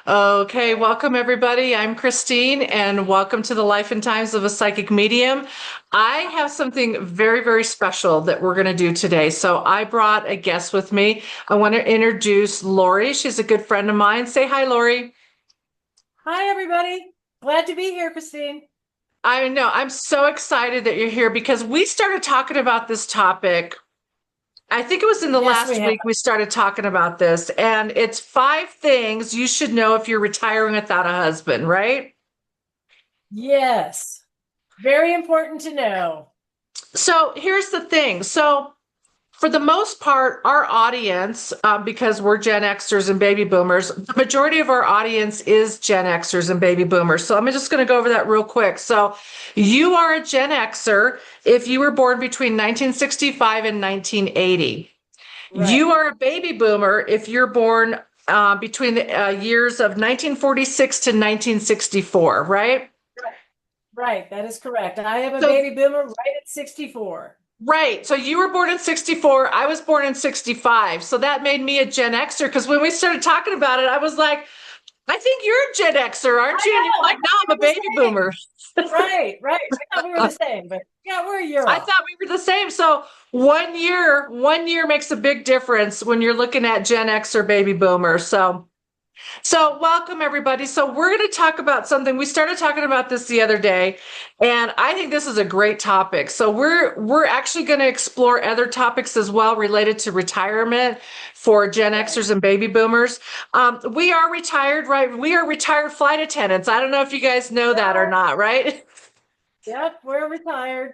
Okay, welcome everybody. I'm Christine, and welcome to the Life and Times of a Psychic Medium. I have something very, very special that we're going to do today. So I brought a guest with me. I want to introduce Lori. She's a good friend of mine. Say hi, Lori. Hi, everybody. Glad to be here, Christine. I know I'm so excited that you're here because we started talking about this topic. I think it was in the Yes, we last have. week we started talking about this, and it's 5 things you should know if you're retiring without a husband, right? Yes. Very important to know. So here's the thing. So for the most part, our audience, because we're Gen Xers and baby boomers, the majority of our audience is Gen Xers and baby boomers. So I'm just going to go over that real quick. So you are a Gen Xer if you were born between 1965 and 1980. Right. You are a baby boomer if you're born between the years of 1946 to 1964, right? Right. Right. That is correct. I am a So baby boomer right at 64. right. So you were born in 64. I was born in 65. So that made me a Gen Xer because when we started talking about it, I was like, I think you're a Gen Xer, aren't I you? And you're know. I like, no, thought I'm we a were baby the same. boomer. Right. Right. I thought we were the same, but yeah, we're a year I off. thought we were the same. So 1 year makes a big difference when you're looking at Gen X or baby boomer. So welcome everybody. So we're going to talk about something. We started talking about this the other day, and I think this is a great topic. So we're actually going to explore other topics as well related to retirement for Gen Right. Xers and baby boomers. We are retired, right? We are retired flight attendants. I don't know if you guys know that or Yep. not, right? Yep. We're retired.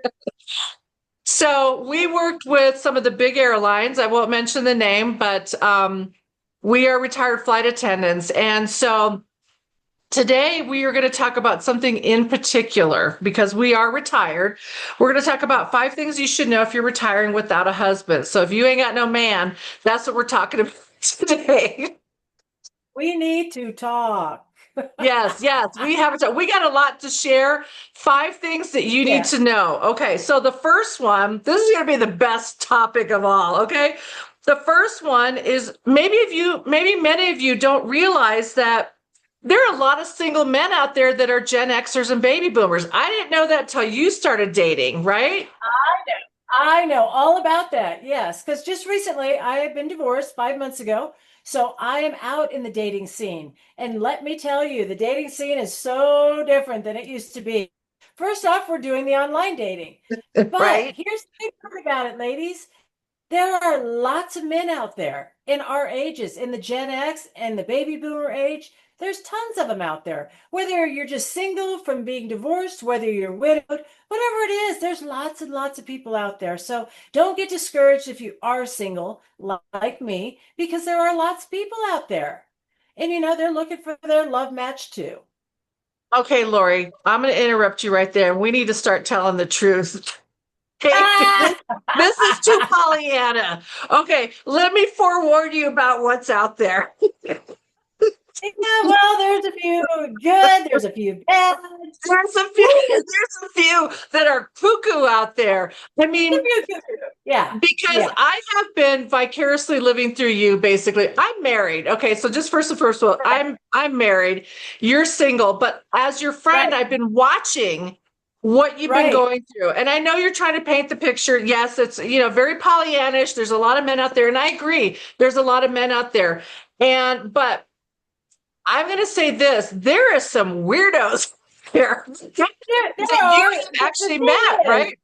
So we worked with some of the big airlines. I won't mention the name, but we are retired flight attendants, and so. Today, we are going to talk about something in particular because we are retired. We're going to talk about 5 things you should know if you're retiring without a husband. So, if you ain't got no man, that's what we're talking about today. We need to talk. Yes, yes, we got a lot to share. 5 things that you need Yeah. to know. Okay, so the first one, this is going to be the best topic of all. Okay, the first one is maybe many of you don't realize that there are a lot of single men out there that are Gen Xers and baby boomers. I didn't know that till you started dating, right? I know. I know all about that. Yes, because just recently I have been divorced 5 months ago. So I am out in the dating scene. And let me tell you, the dating scene is so different than it used to be. First off, we're doing the online dating. But Right? here's the thing about it, ladies. There are lots of men out there in our ages, in the Gen X and the baby boomer age. There's tons of them out there. Whether you're just single from being divorced, whether you're widowed, whatever it is, there's lots and lots of people out there. So don't get discouraged if you are single, like me, because there are lots of people out there. And they're looking for their love match too. Okay, Lori, I'm going to interrupt you right there. We need to start telling the truth. Okay, this is too Pollyanna. Okay, let me forewarn you about what's out there. Yeah, well, there's a few good, there's a few bad. There's a few, Woo! there's a few that are cuckoo out there. I mean, Yeah, because yeah. I have been vicariously living through you, basically. I'm married. Okay, so just first of all, Right, I'm married. You're single, but as your friend, right, I've been watching what you've been right. going through. And I know you're trying to paint the picture. Yes, it's very Pollyannish. There's a lot of men out there, and I agree. There's a lot of men out there. But I'm gonna say this, there is some weirdos here There that you are. have The actually met, thing is, right?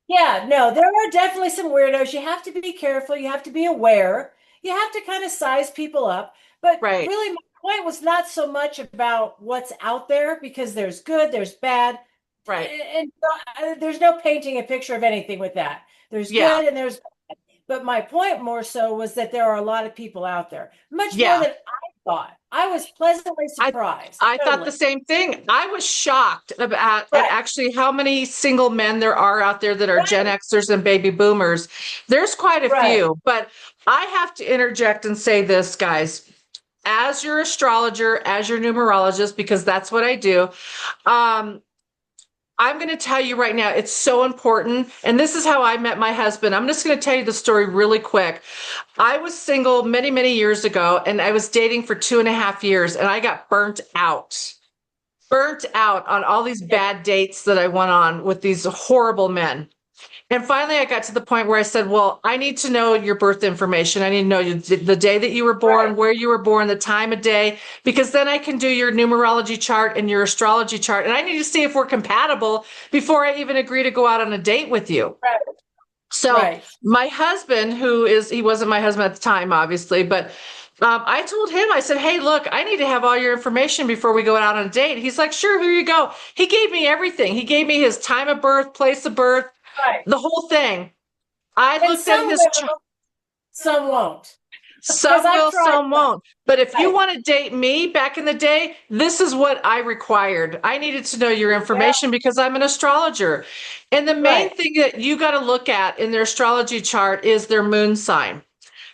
yeah, no, there are definitely some weirdos. You have to be careful. You have to be aware. You have to kind of size people up. But Right, really, my point was not so much about what's out there because there's good, there's bad, right. and there's no painting a picture of anything with that. There's Yeah, good and there's, but my point more so was that there are a lot of people out there, much more yeah. than I thought. I was pleasantly I surprised, I thought the totally. same thing. I was shocked about at Right, actually how many single men there are out there that are Gen right, Xers and baby boomers. There's quite a right. few, but I have to interject and say this, guys. As your astrologer, as your numerologist, because that's what I do, um, I'm going to tell you right now, it's so important. And this is how I met my husband. I'm just going to tell you the story really quick. I was single many, many years ago, and I was dating for 2.5 years, and I got burnt out on all these bad dates that I went on with these horrible men. And finally, I got to the point where I said, well, I need to know your birth information. I need to know the day that you were born, Right. where you were born, the time of day, because then I can do your numerology chart and your astrology chart. And I need to see if we're compatible before I even agree to go out on a date with you. Right. So Right. my husband, he wasn't my husband at the time, obviously, but I told him, I said, hey, look, I need to have all your information before we go out on a date. He's like, sure, here you go. He gave me everything. He gave me his time of birth, place of birth, Right. the whole thing. I And looked at some his will, some won't. Because some I've will, tried some some. won't. But if you Right. want to date me back in the day, this is what I required. I needed to know your Yeah. information because I'm an astrologer. And the main Right. thing that you got to look at in their astrology chart is their moon sign.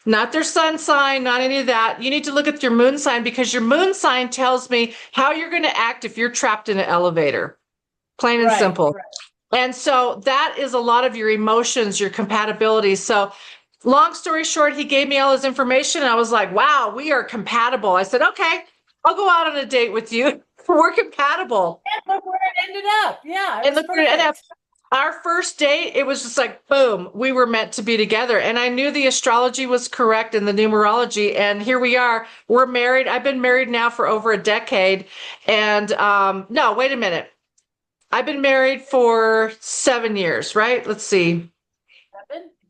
Not their sun sign, not any of that. You need to look at your moon sign because your moon sign tells me how you're going to act if you're trapped in an elevator. Plain and Right. simple. Right. And so that is a lot of your emotions, your compatibility. So long story short, he gave me all his information. And I was like, wow, we are compatible. I said, okay, I'll go out on a date with you. We're compatible. And look where it ended up. Yeah, it And was look, and perfect. our first date, it was just like, boom, we were meant to be together. And I knew the astrology was correct and the numerology. And here we are. We're married. I've been married now for over a decade. And no, wait a minute. I've been married for 7 years, right? Let's see.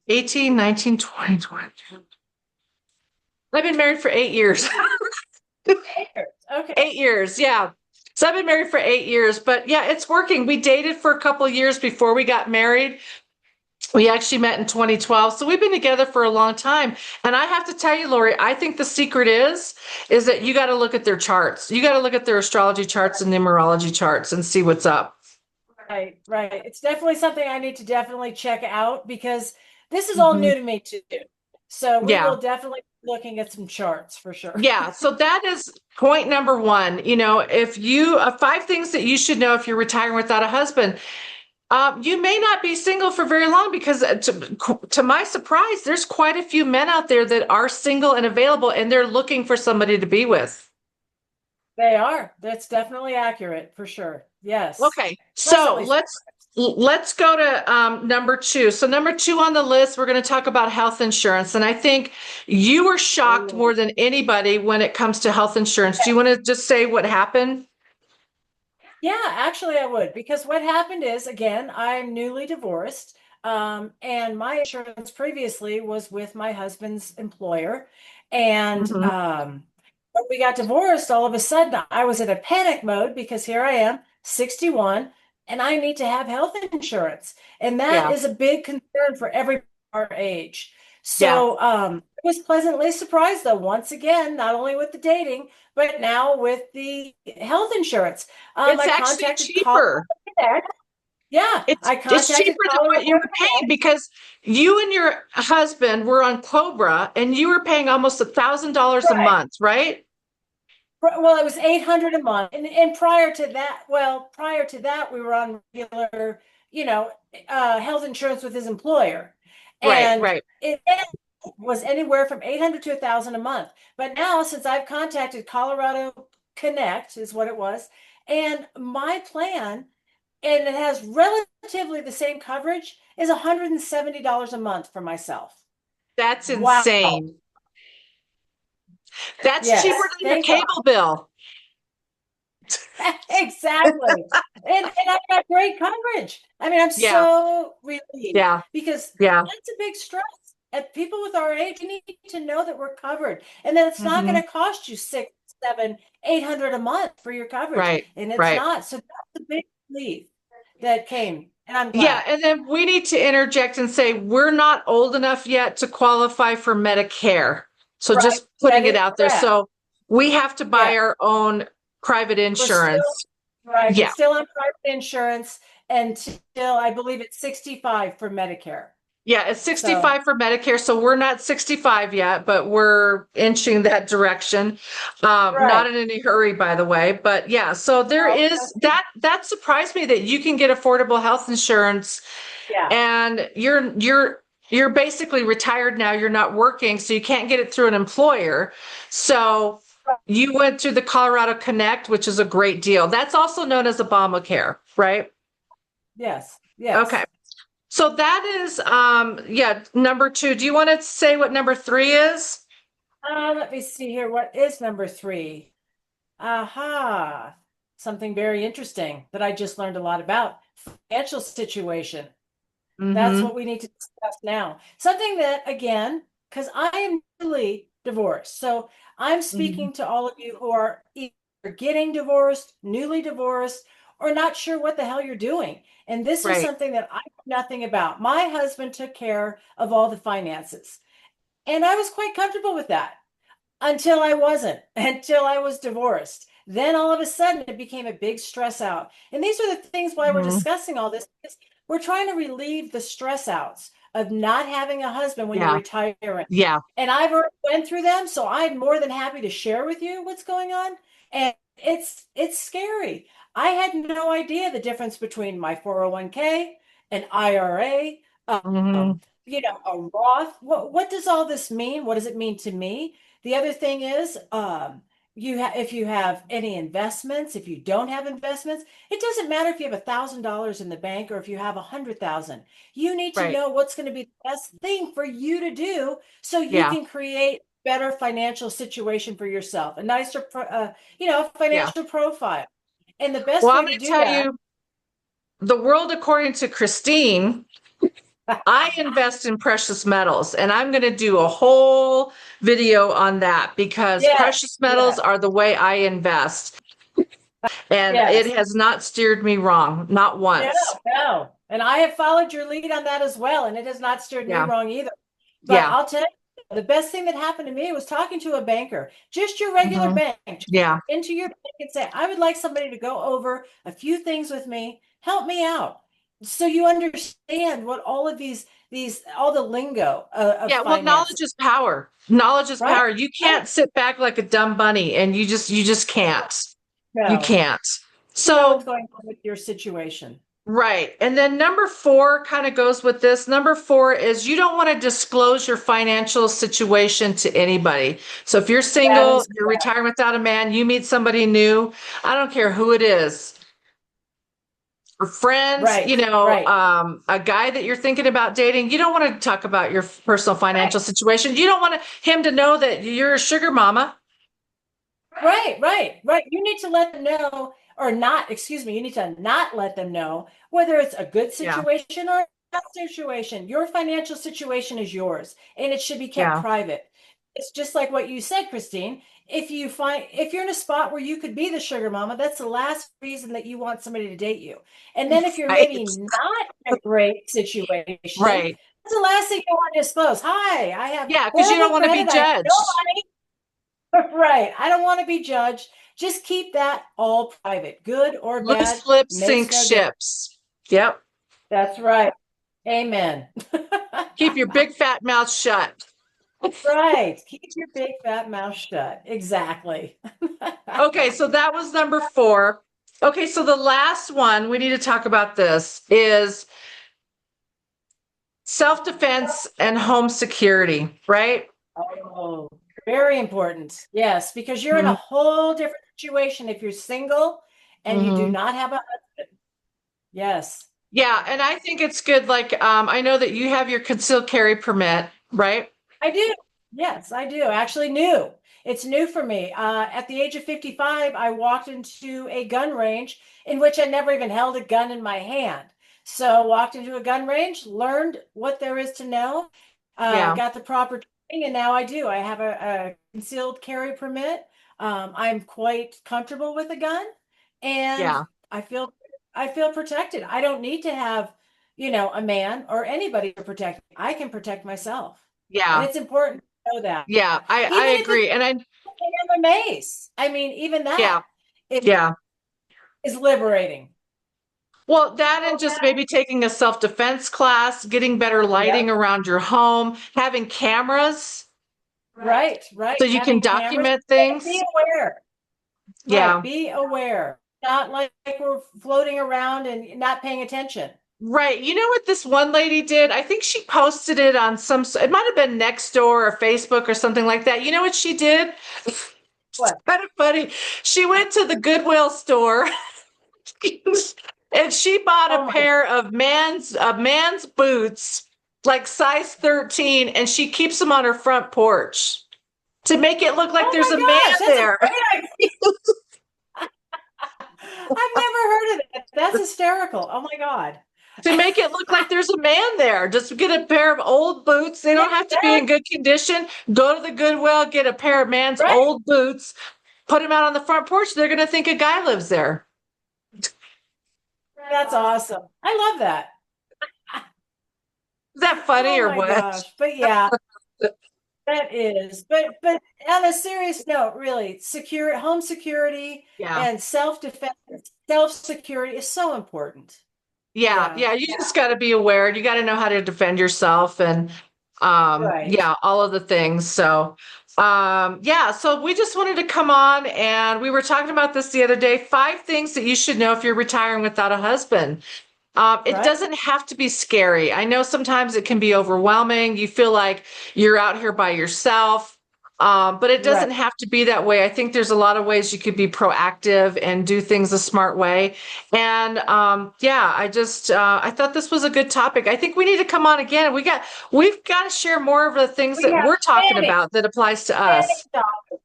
18, 19, 20, 20. I've been married for 8 years. Okay. 8 years, yeah. So I've been married for 8 years, but yeah, it's working. We dated for a couple of years before we got married. We actually met in 2012. So we've been together for a long time. And I have to tell you, Lori, I think the secret is that you got to look at their charts. You got to look at their astrology charts and numerology charts and see what's up. Right, right. It's definitely something I need to definitely check out because this is all Mhm. new to me too. So we Yeah. will definitely be looking at some charts for sure. Yeah, so that is point number one. You know, if you 5 things that you should know if you're retiring without a husband. You may not be single for very long because, to my surprise, there's quite a few men out there that are single and available, and they're looking for somebody to be with. They are. That's definitely accurate for sure. Yes. Okay, so Pleasantly let's go to number two. So number two on the list, we're going to talk about health insurance, and I think you were shocked surprised. more than anybody when it comes to health insurance. Do you want to just say what happened? Yeah, actually, I would because what happened is, again, I'm newly divorced, and my insurance previously was with my husband's employer, and Hmm. when we got divorced, all of a sudden I was in a panic mode because here I am, 61, and I need to have health insurance, and that Yeah, is a big concern for every our age. yeah. So, I was pleasantly surprised though, once again, not only with the dating, but now with the health insurance. It's I actually contacted Colorado cheaper. Connect. Yeah, I It's cheaper contacted than what you Colorado were paying Connect. because you and your husband were on Cobra and you were paying almost $1,000 a Right. month, right? Well, it was 800 a month. And prior to that, we were on regular, you know, health insurance with his employer. Right, And right. it was anywhere from 800 to 1,000 a month. But now, since I've contacted Colorado Connect, is what it was, and my plan, and it has relatively the same coverage, is $170 a month for myself. That's Wow. insane. That's cheaper Yes. than your Thank God. cable bill. Exactly. And I've got great coverage. I mean, I'm Yeah, so relieved yeah, because yeah. that's a big stress. And people with our age, you need to know that we're covered and that it's not Hmm. going to cost you six, seven, 800 a month for your coverage. Right, And it's right. not. So that's a big relief that came. And I'm Yeah, glad. and then we need to interject and say we're not old enough yet to qualify for Medicare. So Right. just putting That it is out there. correct. So we have to Yeah. buy our own private We're still insurance. right. We're Yeah. still on private insurance until I believe it's 65 for Medicare. Yeah, it's So 65 for Medicare, so we're not 65 yet, but we're inching that direction. Not right. in any hurry, by the way, but yeah, so there Well, is that surprised me that you can get affordable health insurance yeah. and you're basically retired now, you're not working, so you can't get it through an employer. So you went through the Colorado Connect, which is a great deal. That's also known as Obamacare, right? Yes. Okay. Yes. So that is, yeah, number two. Do you want to say what number three is? Let me see here. What is number three? Aha. Something very interesting that I just learned a lot about. Financial situation. That's Mm-hmm. what we need to discuss now. Something that, again, because I am newly divorced. So I'm Hmm. speaking to all of you who are either getting divorced, newly divorced, or not sure what the hell you're doing. And this was Right. something that I knew nothing about. My husband took care of all the finances, and I was quite comfortable with that until I wasn't, until I was divorced. Then all of a sudden it became a big stress out. And these are the things why we're Hmm. discussing all this. We're trying to relieve the stress outs of not having a husband when you're Yeah. retiring. Yeah. And I've already went through them, so I'm more than happy to share with you what's going on. And it's scary. I had no idea the difference between my 401k, an IRA, Hmm. a Roth. What does all this mean? What does it mean to me? The other thing is, if you have any investments, if you don't have investments, it doesn't matter if you have $1,000 in the bank or if you have 100,000. You need to Right. know what's going to be the best thing for you to do so you Yeah. can create better financial situation for yourself, a nicer, Yeah. financial profile. And the Well, best I'm way going to to do tell that, you the world according to Christine. I invest in precious metals, and I'm going to do a whole video on that because yes, precious metals yes, are the way I invest. And it yes. has not steered me wrong, not No, once. no. And I have followed your lead on that as well, and it has not steered me Yeah. wrong either. But Yeah. I'll tell you, the best thing that happened to me was talking to a banker, just your regular Hmm. bank. Just Yeah. into your bank and say, I would like somebody to go over a few things with me, help me out. So you understand what all of these all the lingo of Yeah. Well, finance, knowledge is power. Knowledge is right? power. You Right. can't sit back like a dumb bunny and you just can't. You No, can't. you know what's So, going on with your situation. right. And then number four kind of goes with this. Number four is you don't want to disclose your financial situation to anybody. So if you're That single, is you're correct. retiring without a man, you meet somebody new, I don't care who it is, or friends, Right, right, a guy that you're thinking about dating, you don't want to talk about your personal financial right. situation. You don't want him to know that you're a sugar mama. Right, right, right. You need to let them know, or not, excuse me, you need to not let them know whether it's a good Yeah. situation or a bad situation. Your financial situation is yours and it should be kept Yeah. private. It's just like what you said, Christine. If you're in a spot where you could be the sugar mama, that's the last reason that you want somebody to date you. And then if you're Right. maybe not in a great situation, Right. that's the last thing you want to disclose. Hi, I have Yeah. Because you don't horrible want to be credit. I have no judged. right. I don't want to be judged. Just keep that all private. Good or Loose bad lips makes sink no difference. ships. Yep. That's right. Amen. Keep your big fat mouth shut. Right. Keep your big fat mouth shut. Exactly. Okay, so that was number four. Okay, so the last one we need to talk about this is self-defense and home security, right? Oh, very important. Yes, because you're in a Mhm. whole different situation if you're single and you do Mhm. not have a husband. Yes. Yeah, and I think it's good. Like, I know that you have your concealed carry permit, right? I do. Yes, I do. Actually, new. It's new for me. At the age of 55, I walked into a gun range in which I never even held a gun in my hand. So, walked into a gun range, learned what there is to know, Yeah, got the proper training, and now I do. I have a concealed carry permit. I'm quite comfortable with a gun, and yeah, I feel I feel protected. I don't need to have, a man or anybody to protect me. I can protect myself. And yeah, it's important to know that. yeah. I Even if it's agree, and I MMAs, I mean, even yeah, that is, yeah. is liberating. Well, that and just maybe taking a self-defense class, getting better lighting around your home, having cameras Right, right. so you can Having cameras. document things. Be aware. Right. Yeah. Be aware. Not like we're floating around and not paying attention. Right. You know what this one lady did? I think she posted it on it might have been Nextdoor or Facebook or something like that. You know what she did? It's What? kind of funny. She went to the Goodwill store and she bought Oh a my, pair of man's boots, like size 13, and she keeps them on her front porch to make it look like oh there's a my gosh, man that's a there. great idea. I've never heard of that. That's hysterical. Oh my God. To make it look like there's a man there. Just get a pair of old boots. They don't have to be in good condition. Go to the Goodwill, get a pair of man's Right. old boots, put them out on the front porch. They're going to think a guy lives there. That's awesome. I love that. Is that funny Oh or my what? gosh. But yeah, that is. But on a serious note, really, home security Yeah. and self-defense, self-security is so important. Yeah. Yeah. Yeah. You just got to be aware. You got to know how to defend yourself and, Right. yeah, all of the things. So, yeah, so we just wanted to come on and we were talking about this the other day. 5 things that you should know if you're retiring without a husband. It Right. doesn't have to be scary. I know sometimes it can be overwhelming. You feel like you're out here by yourself, but it Right. doesn't have to be that way. I think there's a lot of ways you could be proactive and do things a smart way. And yeah, I thought this was a good topic. I think we need to come on again. We've got to share more of the things We that have we're talking many, about that applies to many us. topics.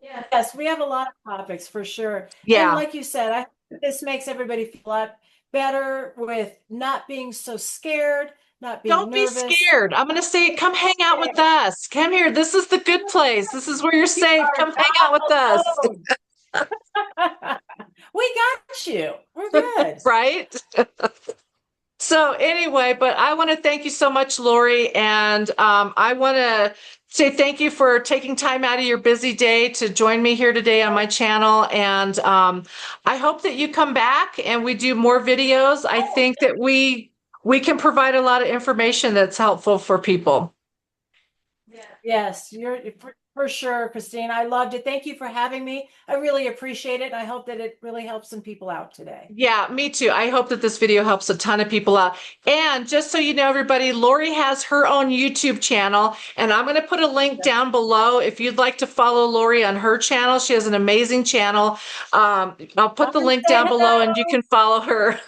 Yes, we have a lot of topics for sure. And Yeah. like you said, I think this makes everybody feel a lot better with not being so scared, not being Don't be nervous. scared. I'm going to say, come hang out with us. Come here. This is the good place. This is where you're You safe. are Come hang out with us. not alone. We got you. We're good. Right? So anyway, but I want to thank you so much, Lori. And I want to say thank you for taking time out of your busy day to join me here today on my channel. And I hope that you come back and we do more videos. I think that we can provide a lot of information that's helpful for people. Yes, you're for sure, Christine. I loved it. Thank you for having me. I really appreciate it. And I hope that it really helps some people out today. Yeah, me too. I hope that this video helps a ton of people out. And just so you know, everybody, Lori has her own YouTube channel, and I'm going to put a link down below if you'd like to follow Lori on her channel. She has an amazing channel. I'll put the link down below and you can follow her.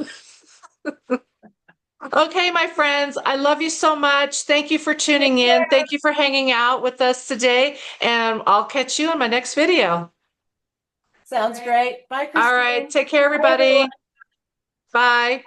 Okay, my friends, I love you so much. Thank you for tuning in. Thank you for hanging out with us today, and I'll catch you in my next video. Sounds great. Bye, Christine. All right, take care, Bye, everyone. everybody. Bye.